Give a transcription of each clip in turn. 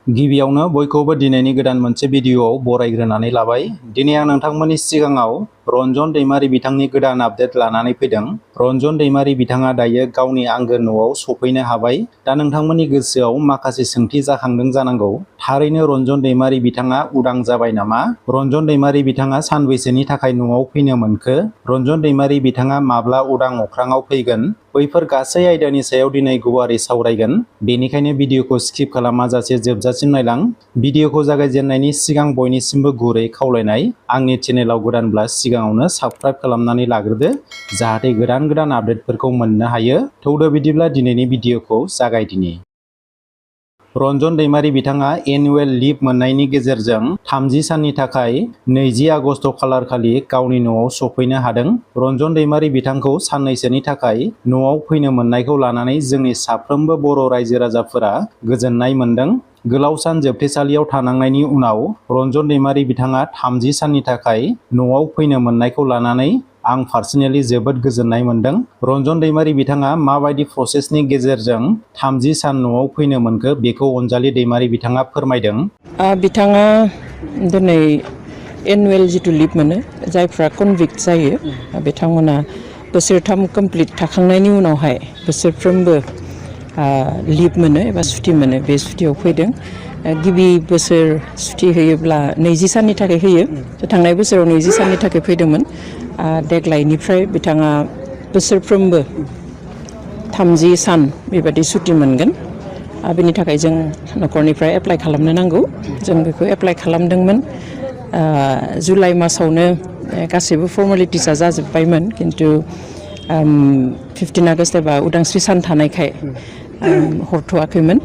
गिबियावनो बयखौबो दिनैनि गोदान मोनसे भिडियोआव बरायग्रोनानै लाबाय। दिनै आं नोंथांमोननि सिगाङाव रनजन दैमारि बिथांनि गोदान आपडेट लानानै फैदों। रनजन दैमारि बिथाङा दायो गावनि आंगो न'आव सफैनो हाबाय। दा नोंथांमोननि गोसोआव माखासे सोंथि जाखांदों जानांगौ। थारैनो रनजन दैमारि बिथाङा उदां जाबाय नामा? रनजन दैमारि बिथाङा सानबैसेनि थाखाय न'आव फैनो मोनखो? रनजन दैमारि बिथाङा माब्ला उदां अख्राङाव फैगोन? बैफोर गासै आयदानि सायाव दिनै गुवारै सावरायगोन। बेनिखायनो भिडियोखौ स्किप खालामाजासे जोबजासिम नायलां। भिडियोखौ जागायजेननायनि सिगां बयनिसिमबो गुरै खावलायनाय, आंनि चेनेलाव गोदानब्ला सिगाङावनो साबस्क्राइब खालामनानै लाग्रोदो, जाहाथे गोदान आपडेटफोरखौ मोननो हायो। थौदो बिदिब्ला दिनैनि भिडियोखौ जागायदिनि। रनजन दैमारि बिथाङा एनुवेल लिभ मोननायनि गेजेरजों 30 साननि थाखाय 20 आगस्ट खालारखालि गावनि न'आव सफैनो हादों। रनजन दैमारि बिथांखौ साननैसोनि थाखाय न'आव फैनो मोननायखौ लानानै जोंनि साफ्रोमबो बर' रायजो राजाफोरा गोजोननाय मोनदों। गोलाव सान जोबथेसालियाव थानांनायनि उनाव रनजन दैमारि बिथाङा 30 साननि थाखाय न'आव फैनो मोननायखौ लानानै आं पार्सनेलि जोबोद गोजोननाय मोनदों। रनजन दैमारि बिथाङा माबायदि प्रसेसनि गेजेरजों 30 सान न'आव फैनो मोनखो बेखौ अनजालि दैमारि बिथाङा फोरमायदों। बिथाङा दिनै एनुवेल जिथु लिभ मोनो, जायफ्रा कनभिक्ट जायो बिथांमोना बोसोरथाम कमप्लिट थाखांनायनि उनावहाय बोसोरफ्रोमबो लिभ मोनो एबा सुटि मोनो। बे सुटियाव फैदों। गिबि बोसोर सुटि होयोब्ला 20 साननि थाखाय होयो। थांनाय बोसोराव 20 साननि थाखाय फैदोंमोन। देग्लायनिफ्राय बिथाङा बोसोरफ्रोमबो 30 सान बेबायदि सुटि मोनगोन। बेनि थाखाय जों न'खरनिफ्राय एप्लाइ खालामनो नांगौ। जों बेखौ एप्लाइ खालामदोंमोन। जुलाइ मासावनो गासैबो फर्मेलिटिसआ जाजोब्बायमोन, खिन्थु 15 आगस्ट एबा उदांस्रि सान थानायखाय हरथ'वाखैमोन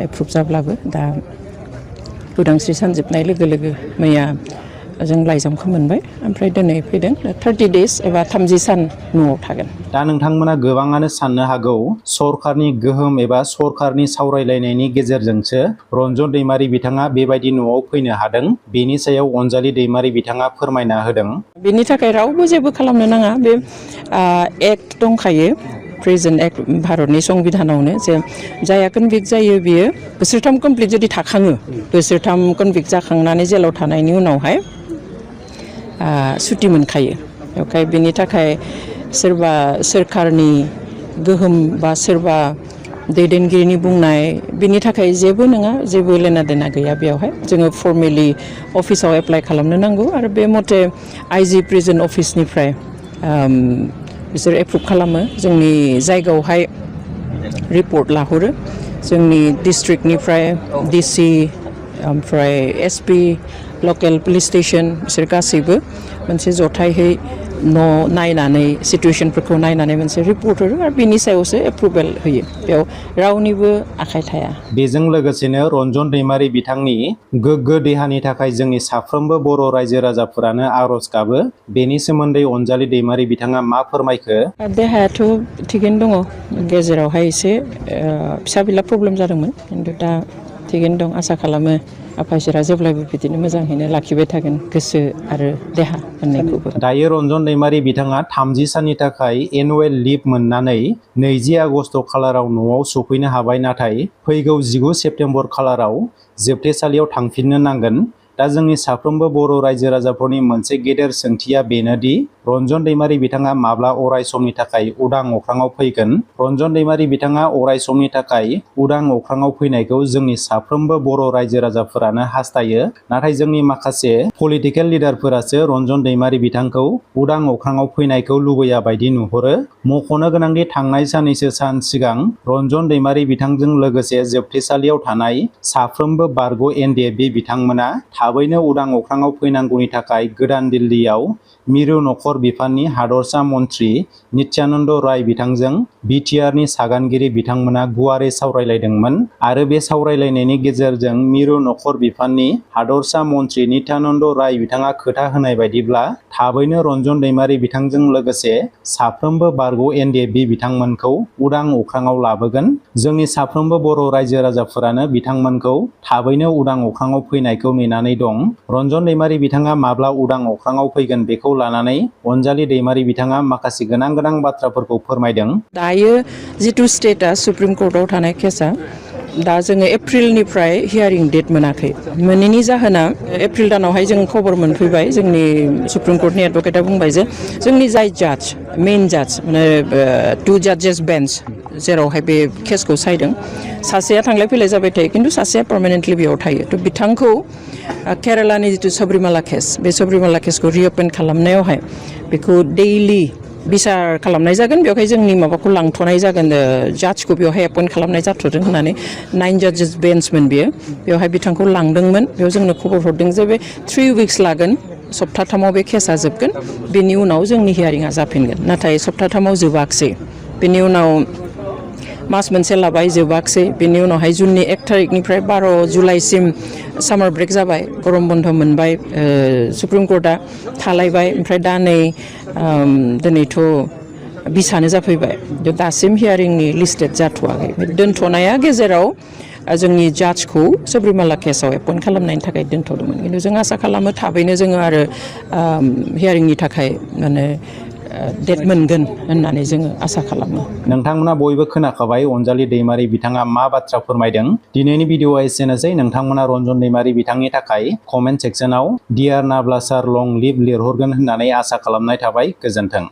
एप्रुभ जाब्लाबो। दा उदांस्रि सान जोबनाय लोगो लोगो मैया जों लाइजामखौ मोनबाय, ओमफ्राय दिनै फैदों। 30 डेज एबा 30 सान न'आव थागोन। दा नोंथांमोना गोबाङानो साननो हागौ, सरकारनि गोहोम एबा सरकारनि सावरायलायनायनि गेजेरजोंसो रनजन दैमारि बिथाङा बेबायदि न'आव फैनो हादों। बेनि सायाव अनजालि दैमारि बिथाङा फोरमायना होदों। बेनि थाखाय रावबो जेबो खालामनो नाङा। बे एक्ट दंखायो, प्रेजेन्ट एक्ट भारतनि संबिधानावनो, जे जाया कनभिक्ट जायो बियो बोसोरथाम कमप्लिट जुदि थाखाङो, बोसोरथाम कनभिक्ट जाखांनानै जेलाव थानायनि उनावहाय सुटि मोनखायो। बेवहाय बेनि थाखाय सोरबा सोरखारनि गोहोम बा सोरबा दैदेनगिरिनि बुंनाय बेनि थाखाय जेबो नङा, जेबो लेना देना गैया बेवहाय। जोङो फर्मेलि अफिसाव एप्लाइ खालामनो नांगौ आरो बे मथे आइजि प्रिजन अफिसनिफ्राय बिसोर एप्रुभ खालामो। जोंनि जायगायावहाय रिपर्ट लाहरो। जोंनि डिस्ट्रिक्टनिफ्राय डिसि, ओमफ्राय एसपि, लकेल पुलिस स्टेसन, बिसोर गासैबो मोनसे जथायहै न' नायनानै सिटुवेसनफोरखौ नायनानै मोनसे रिपर्ट हरो आरो बिनि सायावसो एप्रुभेल होयो। बेयाव रावनिबो आखाइ थाया। बेजों लोगोसेनो रनजन दैमारि बिथांनि गोग्गो देहानि थाखाय जोंनि साफ्रोमबो बर' रायजो राजाफोरानो आर'ज गाबो। बेनि सोमोन्दै अनजालि दैमारि बिथाङा मा फोरमायखो? देहायाथ' थिगैनो दङ। गेजेरावहाय एसे फिसा बिला प्रब्लेम जादोंमोन, खिन्थु दा थिगैनो दं। आसा खालामो आफा इसोरा जेब्लायबो बिदिनो मोजाङैनो लाखिबाय थागोन, गोसो आरो देहा मोननैखौबो। दायो रनजन दैमारि बिथाङा 30 साननि थाखाय एनुवेल लिभ मोननानै 20 आगस्ट खालाराव न'आव सफैनो हाबाय। नाथाय फैगौ 19 सेप्तेम्बर खालाराव जोबथेसालियाव थांफिननो नांगोन। दा जोंनि साफ्रोमबो बर' रायजो राजाफोरनि मोनसे गेदेर सोंथिया बेनोदि रनजन दैमारि बिथाङा माब्ला अराय समनि थाखाय उदां अख्राङाव फैगोन? रनजन दैमारि बिथाङा अराय समनि थाखाय उदां अख्राङाव फैनायखौ जोंनि साफ्रोमबो बर' रायजो राजाफोरानो हास्थायो। नाथाय जोंनि माखासे पलिटिकेल लिडारफोरासो रनजन दैमारि बिथांखौ उदां अख्राङाव फैनायखौ लुबैया बायदि नुहुरो। मख'नो गोनांदि थांनाय साननैसो सान सिगां रनजन दैमारि बिथांजों लोगोसे जोबथेसालियाव थानाय साफ्रोमबो बारग' एनडिएफबि बिथांमोना थाबैनो उदां अख्राङाव फैनांगौनि थाखाय गोदान दिल्लीयाव मिरु नखर बिफाननि हादरसा मन्त्रि नित्यानन्द राय बिथांजों बिटिआरनि सागानगिरि बिथांमोना गुवारै सावरायलायदोंमोन। आरो बे सावरायलायनायनि गेजेरजों मिरु नखर बिफाननि हादरसा मन्त्रि नित्यानन्द राय बिथाङा खोथा होनाय बायदिब्ला थाबैनो रनजन दैमारि बिथांजों लोगोसे साफ्रोमबो बारग' एनडिएफबि बिथांमोनखौ उदां अख्राङाव लाबोगोन। जोंनि साफ्रोमबो बर' रायजो राजाफोरानो बिथांमोनखौ थाबैनो उदां अख्राङाव फैनायखौ नेनानै दं। रनजन दैमारि बिथाङा माब्ला उदां अख्राङाव फैगोन बेखौ लानानै अनजालि दैमारि बिथाङा माखासे गोनां बाथ्राफोरखौ फोरमायदों। दायो जिथु स्टेटआ सुप्रिम कर्टआव थानाय केसआ दा जोङो एप्रिलनिफ्राय हियारिं डेट मोनाखै मोनैनि जाहोना एप्रिल दानावहाय जों खबर मोनफैबाय जोंनि सुप्रिम कर्टनि एडभकेटआ बुंबाय जे जोंनि जाय जाज मेइन जाज माने 2 जाजेस बेन्च जेरावहाय बे केसखौ सायदों सासेया थांलाय फैलाय जाबाय थायो खिन्थु सासेया पार्मानेन्टलि बेयाव थायो थ' बिथांखौ केरालानि जिथु सबरिमाला केस बे सबरिमाला केसखौ रिअपेन खालामनायावहाय बेखौ दैलि बिसार खालामनाय जागोन बेवहाय जोंनि माबाखौ लांथ'नाय जागोन जाजखौ बेवहाय एपइन्ट खालामनाय जाथ'दों होननानै 9 जाजेस बेन्चमोन बियो बेवहाय बिथांखौ लांदोंमोन बेयाव जोंनो खबर हरदों जे बे 3 उइक्स लागोन सप्ताथामाव बे केसा जोबगोन बेनि उनाव जोंनि हियारिंआ जाफिनगोन नाथाय सप्ताथामाव जोबाखसै बेनि उनाव मास मोनसे लाबाय जोबाखसै बेनि उनावहाय जुननि 1 थारिखनिफ्राय 12 जुलाइसिम सामार ब्रेक जाबाय गरम बन्द मोनबाय सुप्रिम कर्टआ थालायबाय ओमफ्राय दा नै दिनैथ' बिसानो जाफैबाय दासिम हियारिंनि लिस्टेड जाथ'वाखै दोनथ'नाया गेजेराव जोंनि जाजखौ सबरिमाला केसाव एपइन्ट खालामनायनि थाखाय दोनथ'दोंमोन खिन्थु जों आसा खालामो थाबैनो जोङो आरो हियारिंनि थाखाय माने डेट मोनगोन होननानै जोङो आसा खालामो। नोंथांमोना बयबो खोनाखाबाय अनजालि दैमारि बिथाङा मा बाथ्रा फोरमायदों दिनैनि भिडिअआ एसेनोसै नोंथांमोना रनजन दैमारि बिथांनि थाखाय कमेन्ट सेक्सनाव डियार नाब्ला सार लं लिभ लिरहरगोन होननानै आसा खालामनाय थाबाय गोजोन्थों।